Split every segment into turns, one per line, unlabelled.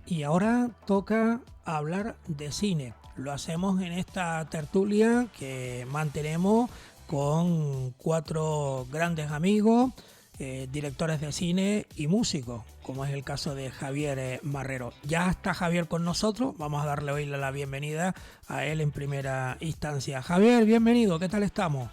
Y ahora toca hablar de cine. Lo hacemos en esta tertulia que mantenemos con cuatro grandes amigos, directores de cine y músicos, como es el caso de Javier Marrero. Ya está Javier con nosotros, vamos a darle hoy la bienvenida a él en primera instancia. Javier, bienvenido, ¿qué tal estamos?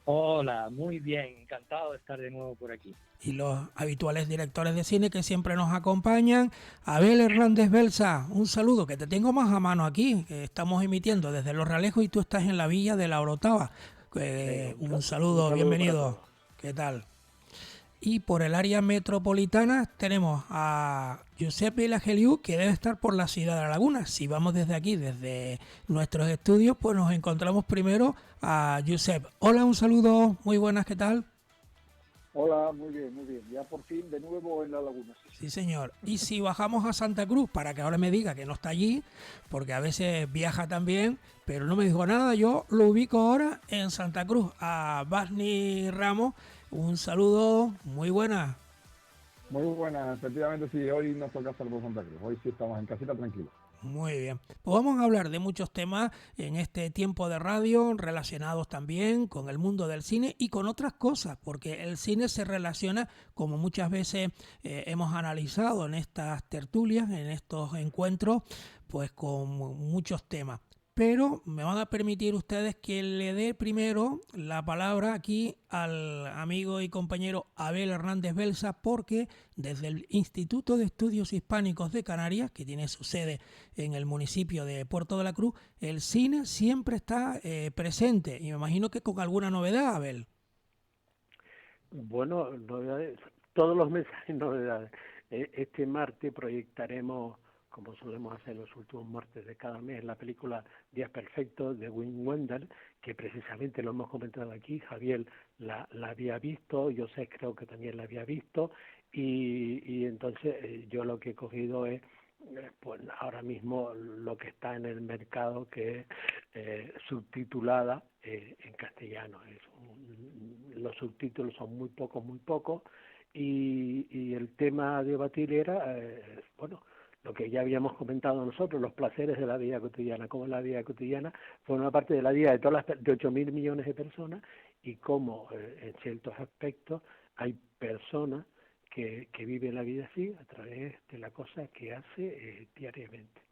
Hola, muy bien, encantado de estar de nuevo por aquí.
Y los habituales directores de cine que siempre nos acompañan. Abel Hernández Belsa, un saludo, que te tengo más a mano aquí, que estamos emitiendo desde Los Realejos y tú estás en la villa de La Orotava.
Venga,
Un
un
saludo,
saludo para
bienvenido.
todos.
¿Qué tal? Y por el área metropolitana tenemos a Giuseppe Lageliu, que debe estar por la ciudad de La Laguna. Si vamos desde aquí, desde nuestros estudios, pues nos encontramos primero a Giuseppe. Hola, un saludo, muy buenas, ¿qué tal?
Hola, muy bien, muy bien. Ya por fin de nuevo en La Laguna. Sí,
Sí, señor. Y si bajamos a Santa Cruz, para que ahora me diga que no está allí, porque a veces viaja también, pero no me dijo nada, yo lo ubico ahora en Santa Cruz. A Basni Ramos, un saludo, muy buena.
Muy buenas, efectivamente sí, hoy nos toca estar por Santa Cruz, hoy sí estamos en casita tranquilos.
Muy bien. Pues vamos a hablar de muchos temas en este tiempo de radio relacionados también con el mundo del cine y con otras cosas, porque el cine se relaciona, como muchas veces hemos analizado en estas tertulias, en estos encuentros, pues con muchos temas. Pero me van a permitir ustedes que le dé primero la palabra aquí al amigo y compañero Abel Hernández Belsa, porque desde el Instituto de Estudios Hispánicos de Canarias, que tiene su sede en el municipio de Puerto de la Cruz, el cine siempre está presente, y me imagino que con alguna novedad, Abel.
Bueno, novedades, todos los meses hay novedades. Este martes proyectaremos, como solemos hacer los últimos martes de cada mes, la película Días Perfectos de Wim Wenders, que precisamente lo hemos comentado aquí. Javier la había visto, yo sé, creo que también la había visto, y entonces yo lo que he cogido es pues ahora mismo lo que está en el mercado, que es subtitulada en castellano. Los subtítulos son muy pocos, y el tema a debatir era, bueno, lo que ya habíamos comentado nosotros, los placeres de la vida cotidiana, cómo la vida cotidiana forma parte de la vida de todas de 8.000 millones de personas, y cómo en ciertos aspectos hay personas que vive la vida así a través de la cosa que hace diariamente.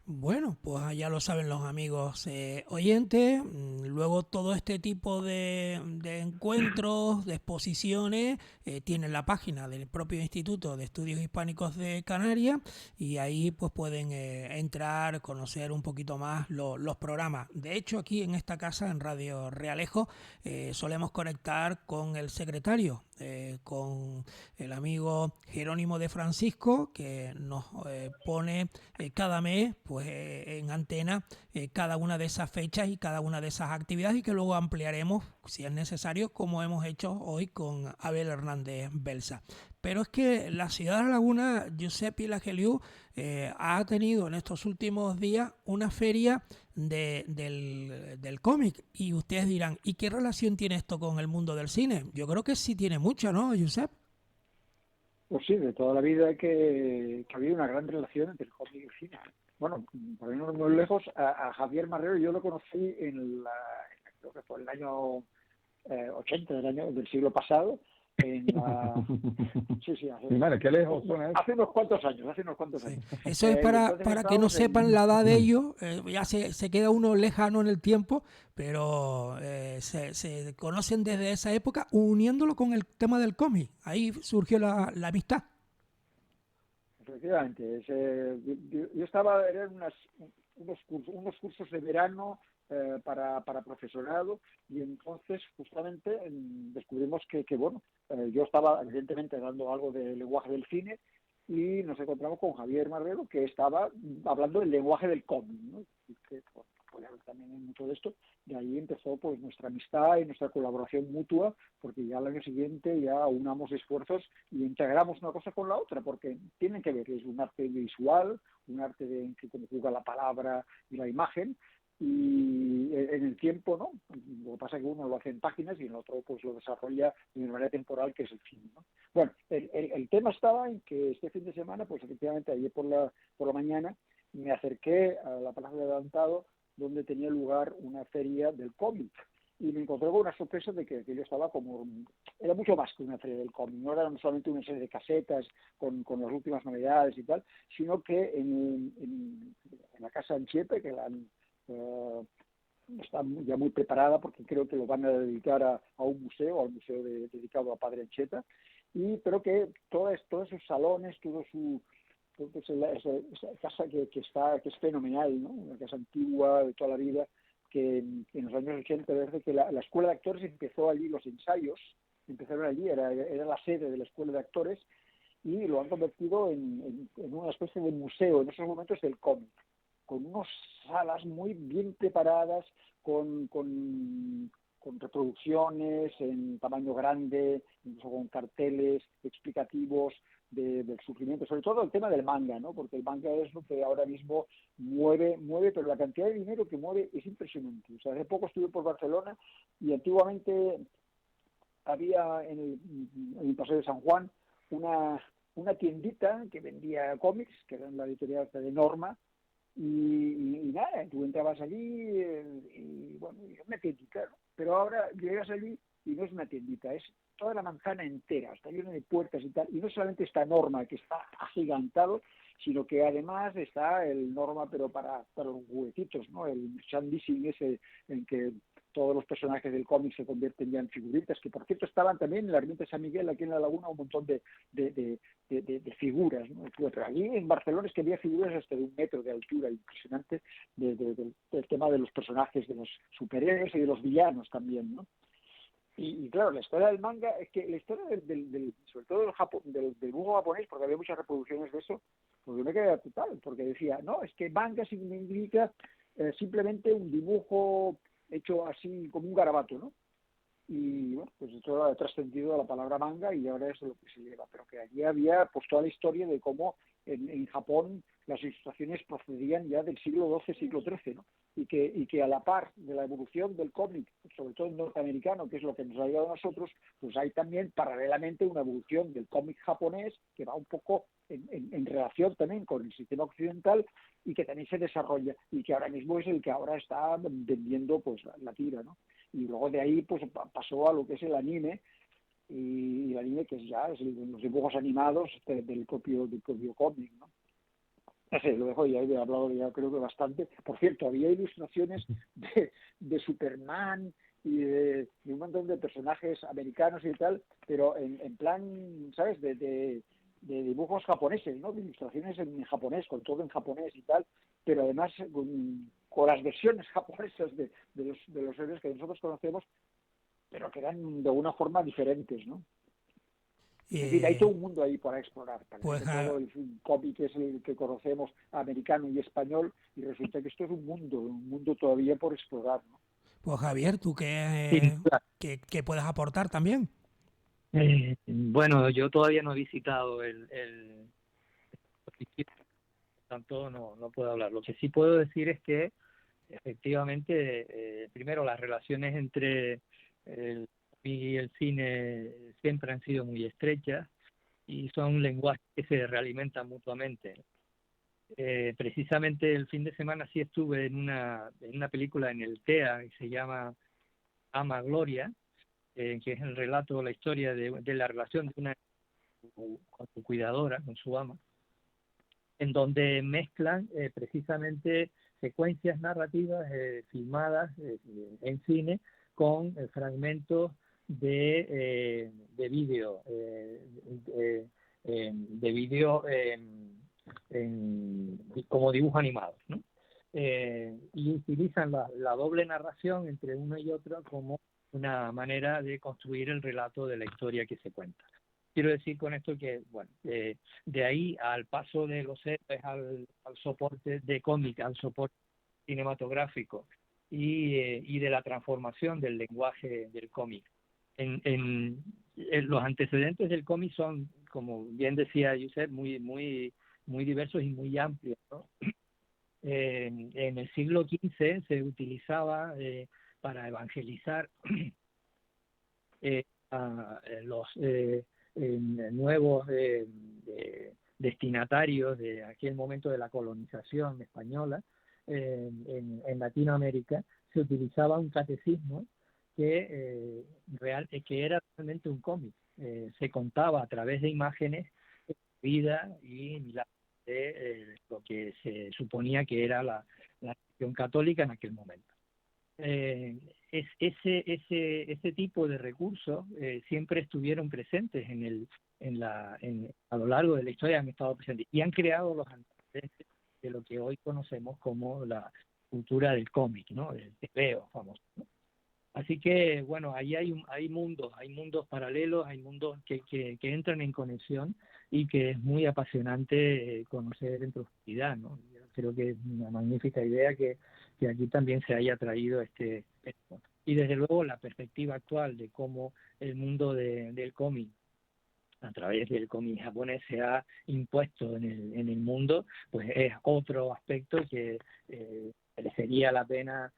Bueno, pues ya lo saben los amigos oyentes. Luego todo este tipo de encuentros, de exposiciones, tienen la página del propio Instituto de Estudios Hispánicos de Canarias, y ahí pues pueden entrar, conocer un poquito más los programas. De hecho, aquí en esta casa, en Radio Realejo, solemos conectar con el secretario, con el amigo Jerónimo de Francisco, que nos pone cada mes pues en antena cada una de esas fechas y cada una de esas actividades, y que luego ampliaremos si es necesario, como hemos hecho hoy con Abel Hernández Belsa. Pero es que la ciudad de La Laguna, Giuseppe Lageliu, ha tenido en estos últimos días una feria del cómic, y ustedes dirán, ¿y qué relación tiene esto con el mundo del cine? Yo creo que sí tiene mucho, ¿no, Giuseppe?
pues sí, de toda la vida que ha habido una gran relación entre el cómic y el cine. Bueno, por irnos muy lejos, a Javier Marrero yo lo conocí creo que fue el año 80 del siglo pasado, en la... Sí, sí,
Y madre, qué lejos suena eso.
hace unos cuantos años, hace unos cuantos
Sí.
años.
Eso es
Y entonces
para que no
estábamos
sepan
en...
la edad de ellos, ya se queda uno lejano en el tiempo, pero se conocen desde esa época, uniéndolo con el tema del cómic. Ahí surgió la amistad.
Efectivamente, yo estaba, eran unos cursos de verano para profesorado, y entonces justamente descubrimos bueno, yo estaba evidentemente dando algo de lenguaje del cine, y nos encontramos con Javier Marrero, que estaba hablando del lenguaje del cómic, ¿no? Y que bueno, apoyar también en mucho de esto, y ahí empezó pues nuestra amistad y nuestra colaboración mutua, porque ya al año siguiente ya unamos esfuerzos y integramos una cosa con la otra, porque tienen que ver, es un arte visual, un arte de cómo juega la palabra y la imagen, y en el tiempo, ¿no? Lo que pasa es que uno lo hace en páginas y el otro pues lo desarrolla de una manera temporal, que es el film, ¿no? Bueno, el tema estaba en que este fin de semana, pues efectivamente ayer por la mañana me acerqué a la Plaza de Adelantado, donde tenía lugar una feria del cómic, y me encontré con una sorpresa de que yo estaba como... Era mucho más que una feria del cómic, no era solamente una serie de casetas con las últimas novedades y tal, sino que en la Casa Anchieta, que la han... está ya muy preparada, porque creo que lo van a dedicar a un museo, al museo dedicado a Padre Anchieta, pero que todos esos salones, todo su... Pues esa casa que es fenomenal, ¿no? Una casa antigua de toda la vida, que en los años 80, desde que la Escuela de Actores empezó allí, los ensayos empezaron allí, era la sede de la Escuela de Actores, y lo han convertido en una especie de museo en esos momentos del cómic, con unas salas muy bien preparadas, con reproducciones en tamaño grande, incluso con carteles explicativos del sufrimiento, sobre todo el tema del manga, ¿no? Porque el manga es lo que ahora mismo mueve, pero la cantidad de dinero que mueve es impresionante. O sea, hace poco estuve por Barcelona y antiguamente había en el Paseo de San Juan una tiendita que vendía cómics, que era la editorial de Norma, y nada, tú entrabas allí y bueno, y una tiendita, ¿no? Pero ahora llegas allí y no es una tiendita, es toda la manzana entera, está llena de puertas y tal, y no solamente está Norma, que está agigantado, sino que además está el Norma, pero para los juguetitos, ¿no? El merchandising ese en que todos los personajes del cómic se convierten ya en figuritas, que por cierto estaban también en la Ermita de San Miguel, aquí en la Laguna, un montón de figuras, ¿no? Pero allí en Barcelona es que había figuras hasta de 1 metro de altura, impresionante, del tema de los personajes, de los superhéroes y de los villanos también, ¿no? Y claro, la historia del manga, es que la historia sobre todo del dibujo japonés, porque había muchas reproducciones de eso, pues yo me quedé total, porque decía, no, es que manga significa simplemente un dibujo hecho así como un garabato, ¿no? Y bueno, pues esto ha trascendido a la palabra manga y ahora es lo que se lleva, pero que allí había pues toda la historia de cómo en Japón las ilustraciones procedían ya del siglo XII, siglo XIII, ¿no? Y que a la par de la evolución del cómic, sobre todo el norteamericano, que es lo que nos ha llegado a nosotros, pues hay también paralelamente una evolución del cómic japonés que va un poco en relación también con el sistema occidental y que también se desarrolla y que ahora mismo es el que ahora está vendiendo pues la tira, ¿no? Y luego de ahí pues pasó a lo que es el anime, y el anime que es los dibujos animados del propio cómic, ¿no? No sé, lo dejo ya, he hablado ya creo que bastante. Por cierto, había ilustraciones de Superman y de un montón de personajes americanos y tal, pero en plan, ¿sabes?, de dibujos japoneses, ¿no? De ilustraciones en japonés, con todo en japonés y tal, pero además con las versiones japonesas de los héroes que nosotros conocemos, pero que eran de alguna forma diferentes, ¿no? Es decir, hay todo un mundo ahí para explorar. Parece
Pues
que todo el cómic es el que conocemos, americano y español, y resulta que esto es un mundo todavía por explorar, ¿no?
pues Javier, ¿tú
Sí, claro.
qué puedes aportar también?
Bueno, yo todavía no he visitado el tanto no puedo hablar. Lo que sí puedo decir es que efectivamente, primero, las relaciones entre el y el cine siempre han sido muy estrechas y son lenguajes que se realimentan mutuamente. Precisamente el fin de semana sí estuve en una película en el TEA que se llama Ama Gloria, que es el relato, la historia de la relación de una con su cuidadora, con su ama, en donde mezclan precisamente secuencias narrativas filmadas en cine con fragmentos de vídeo, de vídeo como dibujos animados, ¿no? Y utilizan la doble narración entre uno y otro como una manera de construir el relato de la historia que se cuenta. Quiero decir con esto que, bueno, de ahí al paso de los héroes al soporte de cómic, al soporte cinematográfico y de la transformación del lenguaje del cómic. En los antecedentes del cómic son, como bien decía Josep, muy diversos y muy amplios, ¿no? En el siglo XV se utilizaba para evangelizar a los nuevos destinatarios de aquel momento de la colonización española en Latinoamérica. Se utilizaba un catecismo que era realmente un cómic. Se contaba a través de imágenes vida y milagros de lo que se suponía que era la religión católica en aquel momento. Ese tipo de recursos siempre estuvieron presentes a lo largo de la historia, han estado presentes y han creado los antecedentes de lo que hoy conocemos como la cultura del cómic, ¿no? El TVO famoso, ¿no? Así que, bueno, ahí hay mundos paralelos, hay mundos que entran en conexión y que es muy apasionante conocer en profundidad, ¿no? Yo creo que es una magnífica idea que aquí también se haya traído esto. Y desde luego la perspectiva actual de cómo el mundo del cómic, a través del cómic japonés, se ha impuesto en el mundo, pues es otro aspecto que merecería la pena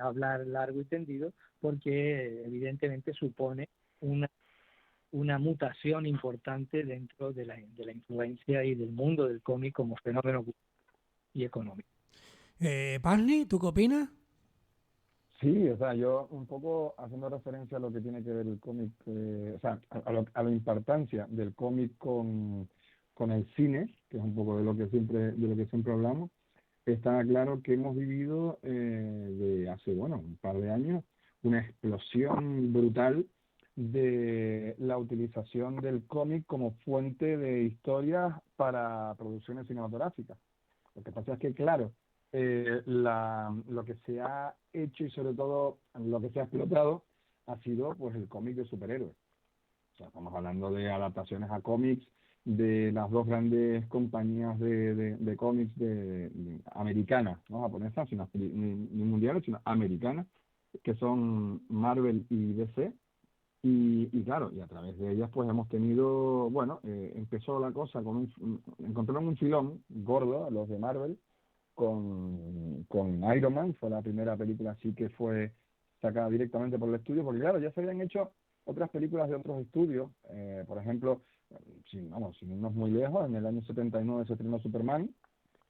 hablar largo y tendido, porque evidentemente supone una mutación importante dentro de la influencia y del mundo del cómic como fenómeno cultural y económico.
Pasni, ¿tú qué opinas?
Sí, o sea, yo un poco haciendo referencia a lo que tiene que ver el cómic, o sea, a la importancia del cómic con el cine, que es un poco de lo que siempre hablamos. Está claro que hemos vivido de hace, bueno, un par de años, una explosión brutal de la utilización del cómic como fuente de historias para producciones cinematográficas. Lo que pasa es que, claro, lo que se ha hecho y sobre todo lo que se ha explotado ha sido pues el cómic de superhéroes. O sea, estamos hablando de adaptaciones a cómics de las dos grandes compañías de cómics americanas, no japonesas, sino ni mundiales, sino americanas, que son Marvel y DC. Y claro, y a través de ellas pues hemos tenido, bueno, empezó la cosa encontraron un filón gordo, los de Marvel, con Iron Man. Fue la primera película así que fue sacada directamente por el estudio, porque claro, ya se habían hecho otras películas de otros estudios, por ejemplo, sin irnos muy lejos, en el año 79 se estrenó Superman,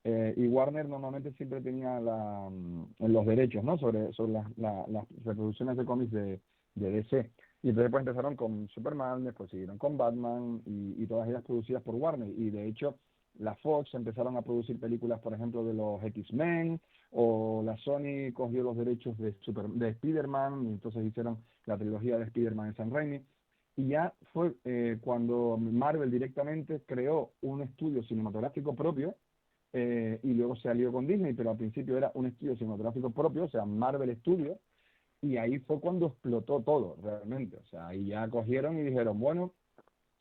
y Warner normalmente siempre tenía los derechos, ¿no?, sobre las reproducciones de cómics de DC. Y después empezaron con Superman, después siguieron con Batman y todas ellas producidas por Warner. Y de hecho, la Fox empezaron a producir películas, por ejemplo, de los X-Men, o la Sony cogió los derechos de Spider-Man, y entonces hicieron la trilogía de Spider-Man en Sam Raimi. Y ya fue cuando Marvel directamente creó un estudio cinematográfico propio, y luego se alió con Disney, pero al principio era un estudio cinematográfico propio, o sea, Marvel Studios, y ahí fue cuando explotó todo, realmente. O sea, ahí ya cogieron y dijeron, bueno,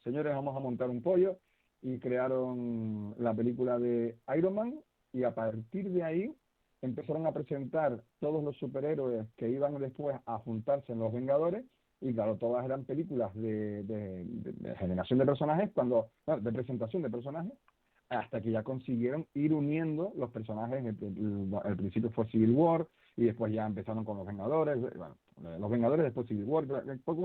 señores, vamos a montar un pollo, y crearon la película de Iron Man, y a partir de ahí empezaron a presentar todos los superhéroes que iban después a juntarse en Los Vengadores, y claro, todas eran películas de generación de personajes, de presentación de personajes, hasta que ya consiguieron ir uniendo los personajes. Al principio fue Civil War, y después ya empezaron con Los Vengadores, bueno, Los Vengadores, después Civil War, después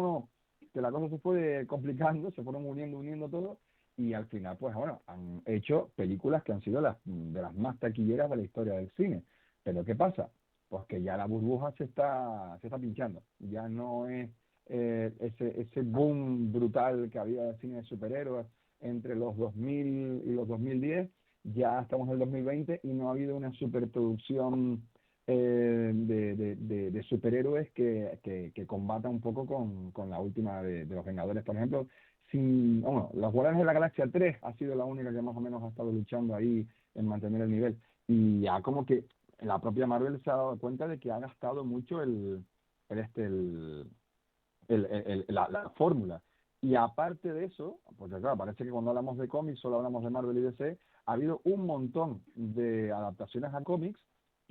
que la cosa se fue complicando, se fueron uniendo todo, y al final, pues bueno, han hecho películas que han sido de las más taquilleras de la historia del cine. Pero ¿qué pasa? Pues que ya la burbuja se está pinchando, ya no es ese boom brutal que había de cine de superhéroes entre los 2000 y los 2010, ya estamos en el 2020 y no ha habido una superproducción de superhéroes que combata un poco con la última de Los Vengadores, por ejemplo. Los Guardianes de la Galaxia 3 ha sido la única que más o menos ha estado luchando ahí en mantener el nivel, y ya como que la propia Marvel se ha dado cuenta de que ha gastado mucho la fórmula. Y aparte de eso, porque claro, parece que cuando hablamos de cómics solo hablamos de Marvel y DC, ha habido un montón de adaptaciones a cómics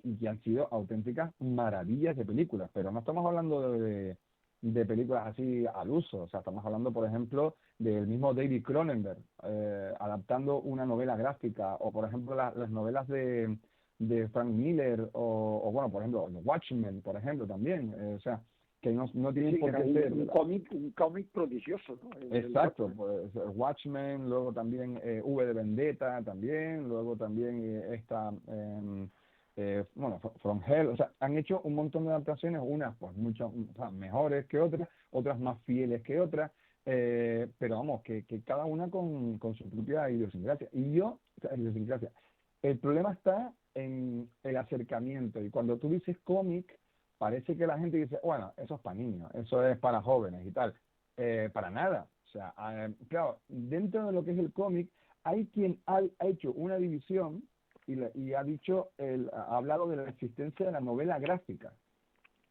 y que han sido auténticas maravillas de películas, pero no estamos hablando de películas así al uso. O sea, estamos hablando, por ejemplo, del mismo David Cronenberg, adaptando una novela gráfica, o por ejemplo las novelas de de Frank Miller o bueno, por ejemplo, Watchmen, por ejemplo, también. O sea, que no tienen
Sí,
por
era
qué ser.
un cómic prodigioso, ¿no?
Exacto, pues Watchmen, luego también V de Vendetta también, luego también bueno, From Hell, o sea, han hecho un montón de adaptaciones, unas pues mucho, o sea, mejores que otras más fieles que otras, pero vamos, que cada una con su propia idiosincrasia. O sea, idiosincrasia. El problema está en el acercamiento, y cuando tú dices cómic, parece que la gente dice, bueno, eso es para niños, eso es para jóvenes y tal. Para nada. O sea, claro, dentro de lo que es el cómic, hay quien ha hecho una división y ha dicho, ha hablado de la existencia de la novela gráfica,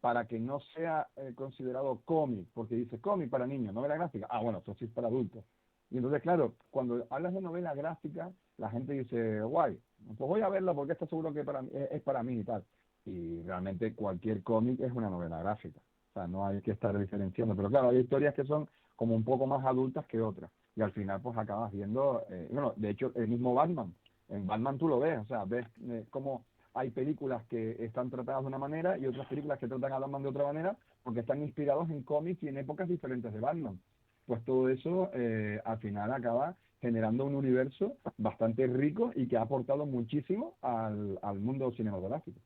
para que no sea considerado cómic, porque dice cómic para niños, novela gráfica. Ah, bueno, eso sí es para adultos. Y entonces, claro, cuando hablas de novela gráfica, la gente dice, guay, pues voy a verla porque está seguro que es para mí y tal. Y realmente cualquier cómic es una novela gráfica. O sea, no hay que estar diferenciando. Pero claro, hay historias que son como un poco más adultas que otras. Y al final, pues acabas viendo, bueno, de hecho, el mismo Batman. En Batman tú lo ves, o sea, ves cómo hay películas que están tratadas de una manera y otras películas que tratan a Batman de otra manera porque están inspirados en cómics y en épocas diferentes de Batman. Pues todo eso al final acaba generando un universo bastante rico y que ha aportado muchísimo al mundo cinematográfico.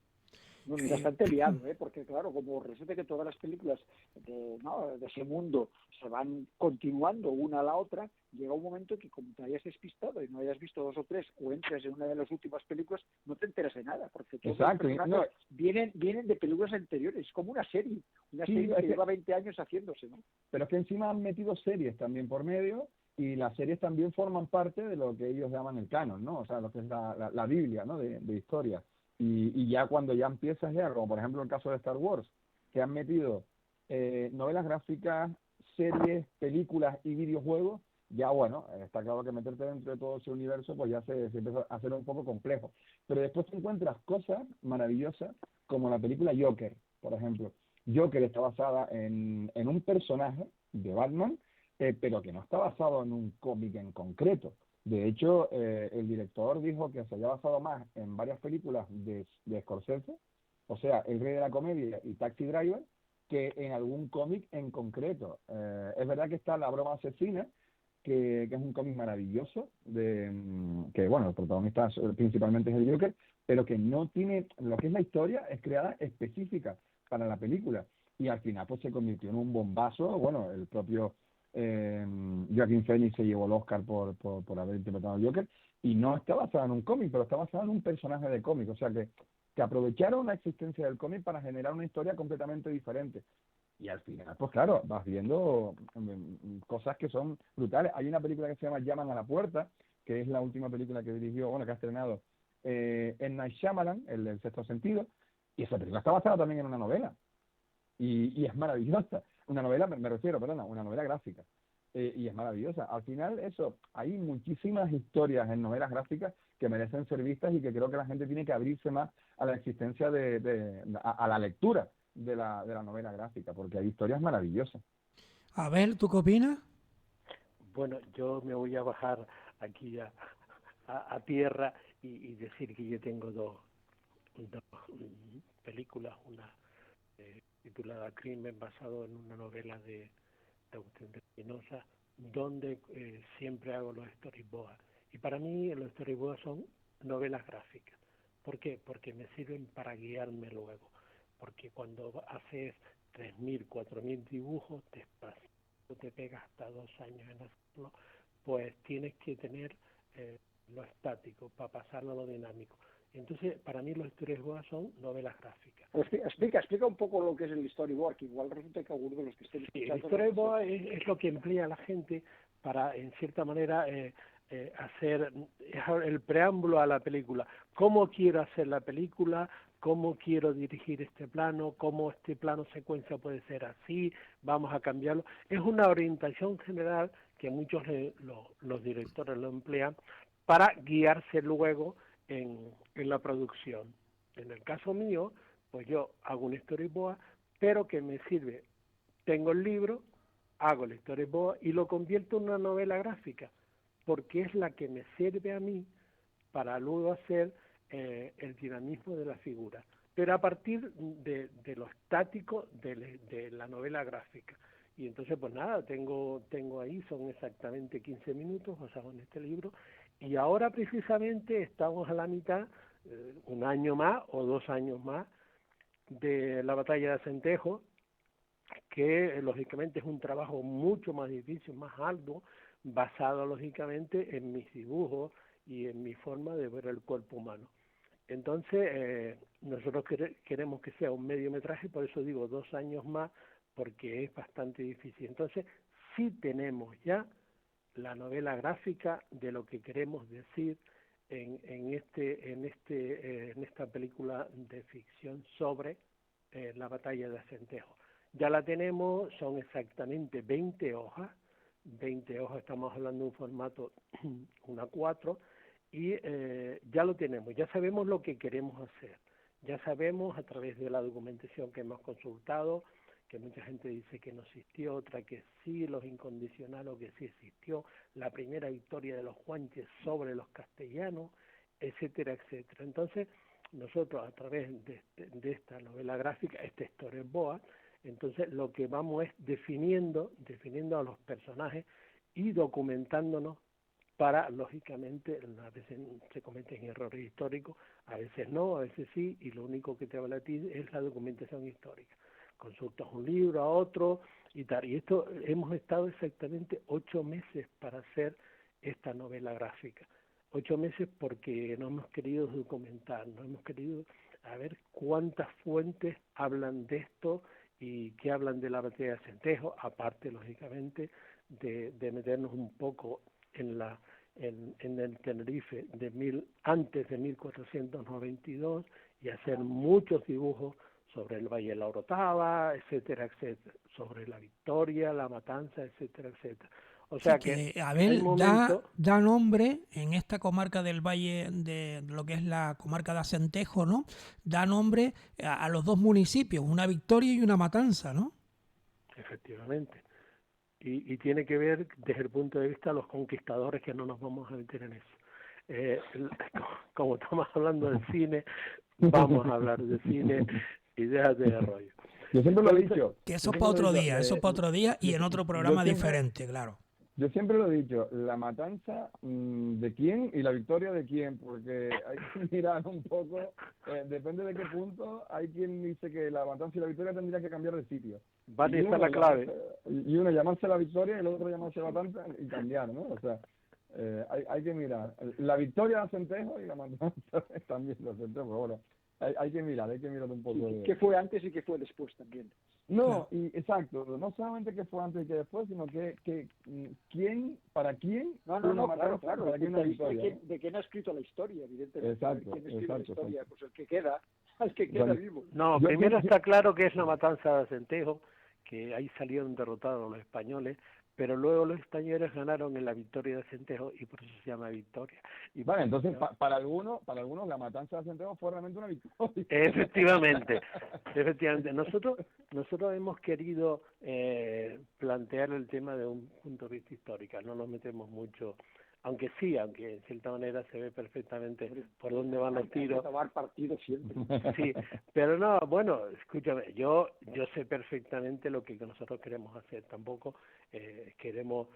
Bueno, y bastante liado, ¿eh? Porque claro, como resulta que todas las películas de ese mundo se van continuando una a la otra, llega un momento que como te hayas despistado y no hayas visto dos o tres o entres en una de las últimas películas, no te enteras de nada, porque todos los personajes vienen de películas anteriores, es como una serie que lleva 20 años haciéndose, ¿no?
Pero es que encima han metido series también por medio y las series también forman parte de lo que ellos llaman el canon, ¿no? O sea, lo que es la Biblia, ¿no? De historia. Y ya cuando ya empiezas como por ejemplo el caso de Star Wars, que han metido novelas gráficas, series, películas y videojuegos, ya bueno, está claro que meterte dentro de todo ese universo pues ya se empieza a hacer un poco complejo. Pero después te encuentras cosas maravillosas como la película Joker, por ejemplo. Joker está basada en un personaje de Batman, pero que no está basado en un cómic en concreto. De hecho, el director dijo que se había basado más en varias películas de Scorsese, o sea, El Rey de la Comedia y Taxi Driver, que en algún cómic en concreto. Es verdad que está La Broma Asesina, que es un cómic maravilloso, que bueno, el protagonista principalmente es el Joker, pero que no tiene, lo que es la historia es creada específica para la película, y al final pues se convirtió en un bombazo. Bueno, el propio Joaquin Phoenix se llevó el Oscar por haber interpretado al Joker, y no está basado en un cómic, pero está basado en un personaje de cómic, o sea que aprovecharon la existencia del cómic para generar una historia completamente diferente. Y al final, pues claro, vas viendo cosas que son brutales. Hay una película que se llama Llaman a la Puerta, que es la última película que dirigió, bueno, que ha estrenado M. Night Shyamalan, el del Sexto Sentido, y esa película está basada también en una novela, y es maravillosa. Una novela, me refiero, perdona, una novela gráfica. Y es maravillosa. Al final, eso, hay muchísimas historias en novelas gráficas que merecen ser vistas y que creo que la gente tiene que abrirse más a la existencia a la lectura de la novela gráfica, porque hay historias maravillosas.
A ver, ¿tú qué opinas?
Bueno, yo me voy a bajar aquí a tierra y decir que yo tengo dos películas, una titulada Crimen, basado en una novela de Agustín de Espinosa, donde siempre hago los storyboards. Y para mí los storyboards son novelas gráficas. ¿Por qué? Porque me sirven para guiarme luego. Porque cuando haces 3.000, 4.000 dibujos, despacio, te pegas hasta 2 años en hacerlo, pues tienes que tener lo estático para pasarlo a lo dinámico. Entonces, para mí los storyboards son novelas gráficas.
Explica un poco lo que es el storyboard, que igual resulta que algunos de los que estén escuchando...
El storyboard es lo que emplea la gente para, en cierta manera, hacer el preámbulo a la película. ¿Cómo quiero hacer la película? ¿Cómo quiero dirigir este plano? ¿Cómo este plano secuencia puede ser así? Vamos a cambiarlo. Es una orientación general que muchos los directores lo emplean para guiarse luego en la producción. En el caso mío, pues yo hago un storyboard, pero que me sirve. Tengo el libro, hago el storyboard y lo convierto en una novela gráfica, porque es la que me sirve a mí para luego hacer el dinamismo de la figura, pero a partir de lo estático de la novela gráfica. Y entonces, pues nada, tengo ahí, son exactamente 15 minutos basados en este libro, y ahora precisamente estamos a la mitad, un año más o 2 años más, de la batalla de Acentejo, que lógicamente es un trabajo mucho más difícil, más arduo, basado lógicamente en mis dibujos y en mi forma de ver el cuerpo humano. Entonces, nosotros queremos que sea un mediometraje, por eso digo 2 años más, porque es bastante difícil. Entonces, sí tenemos ya la novela gráfica de lo que queremos decir en esta película de ficción sobre la batalla de Acentejo. Ya la tenemos, son exactamente 20 hojas, estamos hablando de un formato 1:4, y ya lo tenemos, ya sabemos lo que queremos hacer, ya sabemos a través de la documentación que hemos consultado, que mucha gente dice que no existió, otra que sí, los incondicionales, que sí existió, la primera victoria de los guanches sobre los castellanos, etcétera, etcétera. Entonces, nosotros a través de esta novela gráfica, este storyboard, entonces lo que vamos es definiendo a los personajes y documentándonos para, lógicamente, a veces se cometen errores históricos, a veces no, a veces sí, y lo único que te vale a ti es la documentación histórica. Consultas un libro a otro y tal. Y esto hemos estado exactamente 8 meses para hacer esta novela gráfica. 8 meses porque no hemos querido documentar, no hemos querido a ver cuántas fuentes hablan de esto y qué hablan de la batalla de Acentejo, aparte, lógicamente, de meternos un poco en el Tenerife antes de 1492 y hacer muchos dibujos sobre el Valle de la Orotava, etcétera, etcétera, sobre la Victoria, la Matanza, etcétera, etcétera. O sea
que
hay
Abel
momentos...
da nombre en esta comarca del Valle, de lo que es la comarca de Acentejo, ¿no? Da nombre a los 2 municipios, una Victoria y una Matanza, ¿no?
Efectivamente. Y tiene que ver desde el punto de vista de los conquistadores, que no nos vamos a meter en eso. Como estamos hablando de cine, vamos a hablar de cine y déjate de rollo.
Yo siempre lo he dicho.
Que eso es para otro día, y en otro programa diferente, claro.
Yo siempre lo he dicho, la matanza de quién y la victoria de quién, porque hay que mirar un poco, depende de qué punto, hay quien dice que la matanza y la victoria tendrían que cambiar de sitio.
Vale, esa es la clave.
Y uno llamarse la victoria y el otro llamarse matanza y cambiar, ¿no? O sea, hay que mirar. La victoria de Acentejo y la matanza también de Acentejo, ahora. Hay que mirar un poco.
Sí, qué fue antes y qué fue después también.
No, y exacto, no solamente qué fue antes y qué después, sino que quién, para quién,
claro,
para quién la victoria.
De quién ha escrito la historia, evidentemente.
Exacto,
¿Quién escribe la historia?
exacto.
Pues el que queda vivo.
No, primero está claro que es la matanza de Acentejo, que ahí salieron derrotados los españoles, pero luego los españoles ganaron en la victoria de Acentejo y por eso se llama victoria. Y
vale, entonces para algunos la matanza de Acentejo fue realmente una victoria.
Efectivamente. Nosotros hemos querido plantear el tema de un punto de vista histórico, no nos metemos mucho, aunque en cierta manera se ve perfectamente por dónde van los tiros.
Hay que tomar partido siempre.
Sí, pero no, bueno, escúchame, yo sé perfectamente lo que nosotros queremos hacer, tampoco queremos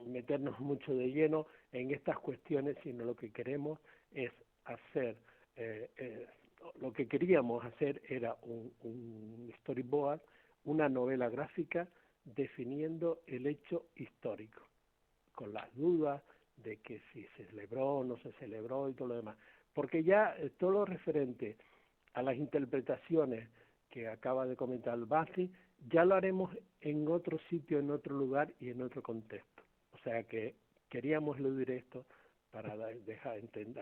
meternos mucho de lleno en estas cuestiones, sino lo que queremos es hacer, lo que queríamos hacer era un storyboard, una novela gráfica definiendo el hecho histórico, con las dudas de que si se celebró o no se celebró y todo lo demás, porque ya todo lo referente a las interpretaciones que acaba de comentar Basi, ya lo haremos en otro sitio, en otro lugar y en otro contexto. O sea que queríamos eludir esto para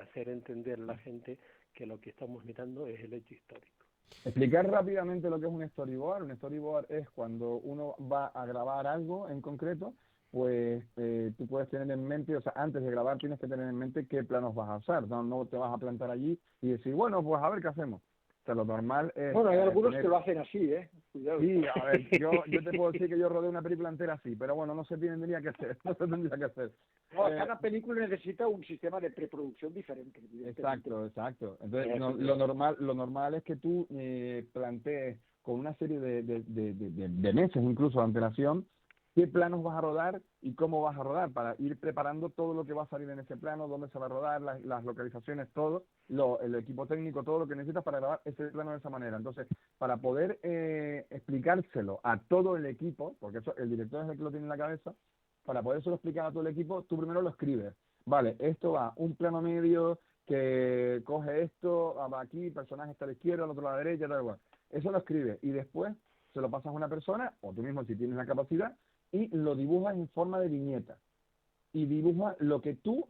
hacer entender a la gente que lo que estamos mirando es el hecho histórico.
Explicar rápidamente lo que es un storyboard. Un storyboard es cuando uno va a grabar algo en concreto, pues tú puedes tener en mente, o sea, antes de grabar tienes que tener en mente qué planos vas a usar. No te vas a plantar allí y decir, bueno, pues a ver qué hacemos. O sea, lo normal es...
Bueno, hay algunos
tener...
que lo hacen así, ¿eh? Cuidado.
Sí, a ver, yo te puedo decir que yo rodé una película entera así, pero bueno, no se tendría que hacer, no se tendría que hacer.
No, cada película necesita un sistema de preproducción diferente.
Exacto, exacto. Entonces,
Eso,
lo normal es que tú plantees con una serie de meses, incluso de antelación, qué planos vas a rodar y cómo vas a rodar, para ir preparando todo lo que va a salir en ese plano, dónde se va a rodar, las localizaciones, todo, el equipo técnico, todo lo que necesitas para grabar ese plano de esa manera. Entonces, para poder explicárselo a todo el equipo, porque eso el director es el que lo tiene en la cabeza, para podérselo explicar a todo el equipo, tú primero lo escribes. Vale, esto va un plano medio que coge esto, va aquí, personaje está a la izquierda, el otro a la derecha, tal igual. Eso lo escribes y después se lo pasas a una persona, o tú mismo si tienes la capacidad, y lo dibujas en forma de viñeta. Y dibuja lo que tú,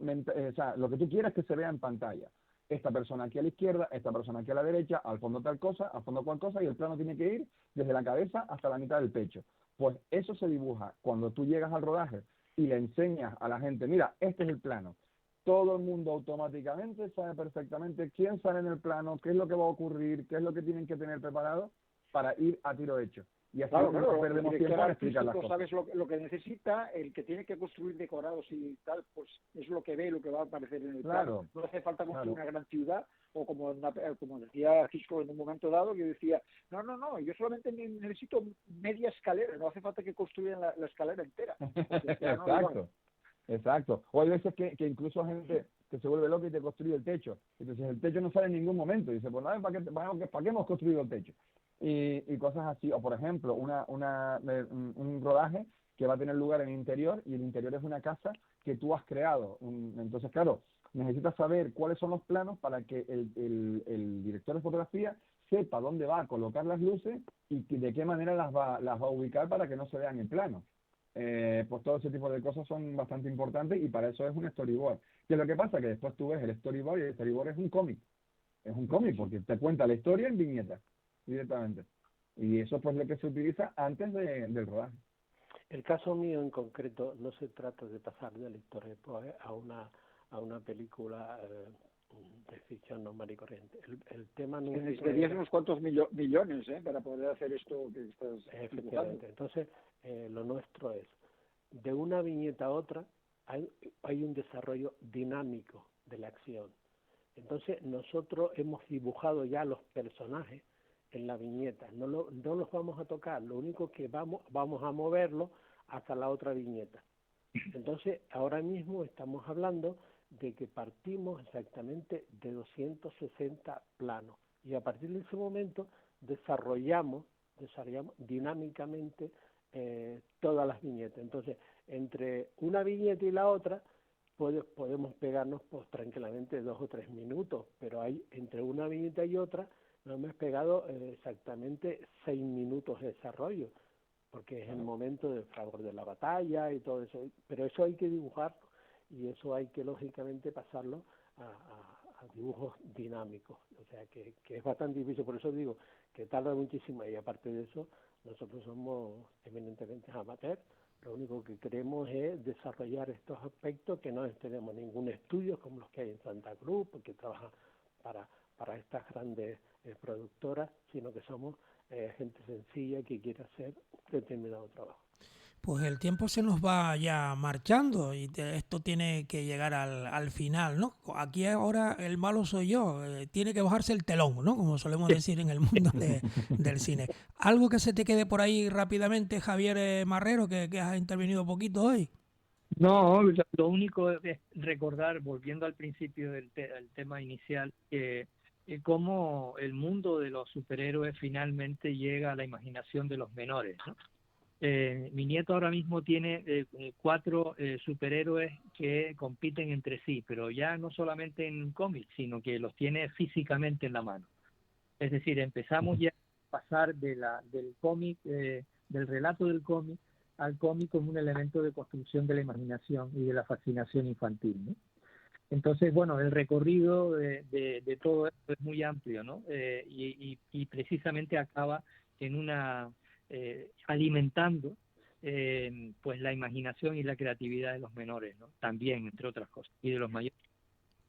lo que tú quieras que se vea en pantalla. Esta persona aquí a la izquierda, esta persona aquí a la derecha, al fondo tal cosa, al fondo cual cosa, y el plano tiene que ir desde la cabeza hasta la mitad del pecho. Pues eso se dibuja cuando tú llegas al rodaje y le enseñas a la gente, mira, este es el plano. Todo el mundo automáticamente sabe perfectamente quién sale en el plano, qué es lo que va a ocurrir, qué es lo que tienen que tener preparado para ir a tiro hecho. Y así
Claro,
no perdemos tiempo en explicar las cosas.
Sabes lo que necesita, el que tiene que construir decorados y tal, pues es lo que ve, lo que va a aparecer en el plano. No hace falta construir una gran ciudad, o como decía Hitchcock en un momento dado, que decía, no, yo solamente necesito media escalera, no hace falta que construyan la escalera entera.
Exacto. O hay veces que incluso hay gente que se vuelve loca y te construye el techo. Entonces el techo no sale en ningún momento. Y dice, pues nada, ¿para qué hemos construido el techo? Y cosas así. O por ejemplo, un rodaje que va a tener lugar en el interior, y el interior es una casa que tú has creado. Entonces, claro, necesitas saber cuáles son los planos para que el director de fotografía sepa dónde va a colocar las luces y de qué manera las va a ubicar para que no se vean en plano. Pues todo ese tipo de cosas son bastante importantes, y para eso es un storyboard. Que lo que pasa es que después tú ves el storyboard, y el storyboard es un cómic. Es un cómic porque te cuenta la historia en viñetas directamente. Y eso pues lo que se utiliza antes del rodaje.
El caso mío en concreto no se trata de pasar de la historia a una película de ficción normal y corriente. El tema no
necesitarías unos cuantos millones para poder hacer esto que estás
efectivamente. Entonces, lo nuestro es, de una viñeta a otra, hay un desarrollo dinámico de la acción. Entonces, nosotros hemos dibujado ya los personajes en la viñeta, no los vamos a tocar, lo único que vamos a moverlo hasta la otra viñeta. Entonces, ahora mismo estamos hablando de que partimos exactamente de 260 planos, y a partir de ese momento desarrollamos dinámicamente todas las viñetas. Entonces, entre una viñeta y la otra podemos pegarnos pues tranquilamente 2 o 3 minutos, pero hay entre una viñeta y otra nos hemos pegado exactamente 6 minutos de desarrollo, porque es el momento del fragor de la batalla y todo eso, pero eso hay que dibujarlo, y eso hay que lógicamente pasarlo a dibujos dinámicos, o sea que es bastante difícil. Por eso digo que tarda muchísimo, y aparte de eso nosotros somos eminentemente amateurs. Lo único que queremos es desarrollar estos aspectos, que no tenemos ningún estudio como los que hay en Santa Cruz, porque trabajan para estas grandes productoras, sino que somos gente sencilla que quiere hacer determinado trabajo.
Pues el tiempo se nos va ya marchando, y esto tiene que llegar al final, ¿no? Aquí ahora el malo soy yo, tiene que bajarse el telón, ¿no? Como solemos decir en el mundo del cine. ¿Algo que se te quede por ahí rápidamente, Javier Marrero, que has intervenido poquito hoy?
No, lo único es recordar, volviendo al principio del tema inicial, que cómo el mundo de los superhéroes finalmente llega a la imaginación de los menores, ¿no? Mi nieto ahora mismo tiene 4 superhéroes que compiten entre sí, pero ya no solamente en cómics, sino que los tiene físicamente en la mano. Es decir, empezamos ya a pasar del cómic, del relato del cómic, al cómic como un elemento de construcción de la imaginación y de la fascinación infantil, ¿no? Entonces, bueno, el recorrido de todo esto es muy amplio, ¿no? Y precisamente acaba en una alimentando pues la imaginación y la creatividad de los menores, ¿no? También, entre otras cosas, y de los mayores.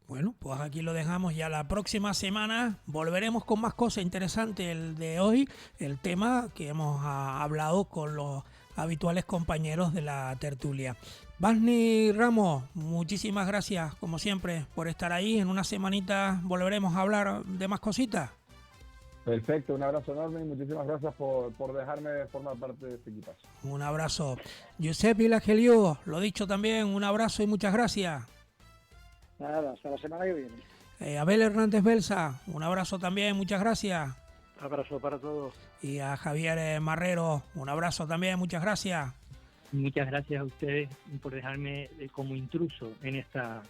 Bueno, pues aquí lo dejamos. Ya la próxima semana volveremos con más cosas interesantes. El de hoy, el tema que hemos hablado con los habituales compañeros de la tertulia. Basni Ramos, muchísimas gracias, como siempre, por estar ahí. En una semanita volveremos a hablar de más cositas.
Perfecto, un abrazo enorme y muchísimas gracias por dejarme formar parte de este equipazo.
Un abrazo. Josep Vilageliu, lo dicho también, un abrazo y muchas gracias.
Nada, hasta la semana que viene.
Abel Hernández Belsa, un abrazo también, muchas gracias.
Abrazo para todos.
Y a Javier Marrero, un abrazo también, muchas gracias.
Muchas gracias a ustedes por dejarme como intruso en esta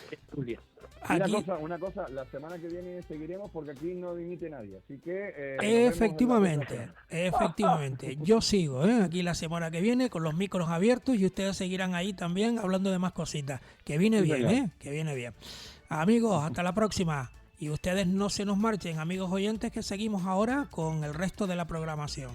tertulia.
Una cosa, la semana que viene seguiremos porque aquí no dimite nadie, así que...
Efectivamente, yo sigo aquí la semana que viene con los micros abiertos y ustedes seguirán ahí también hablando de más cositas, que viene bien, que viene bien. Amigos, hasta la próxima, y ustedes no se nos marchen, amigos oyentes, que seguimos ahora con el resto de la programación.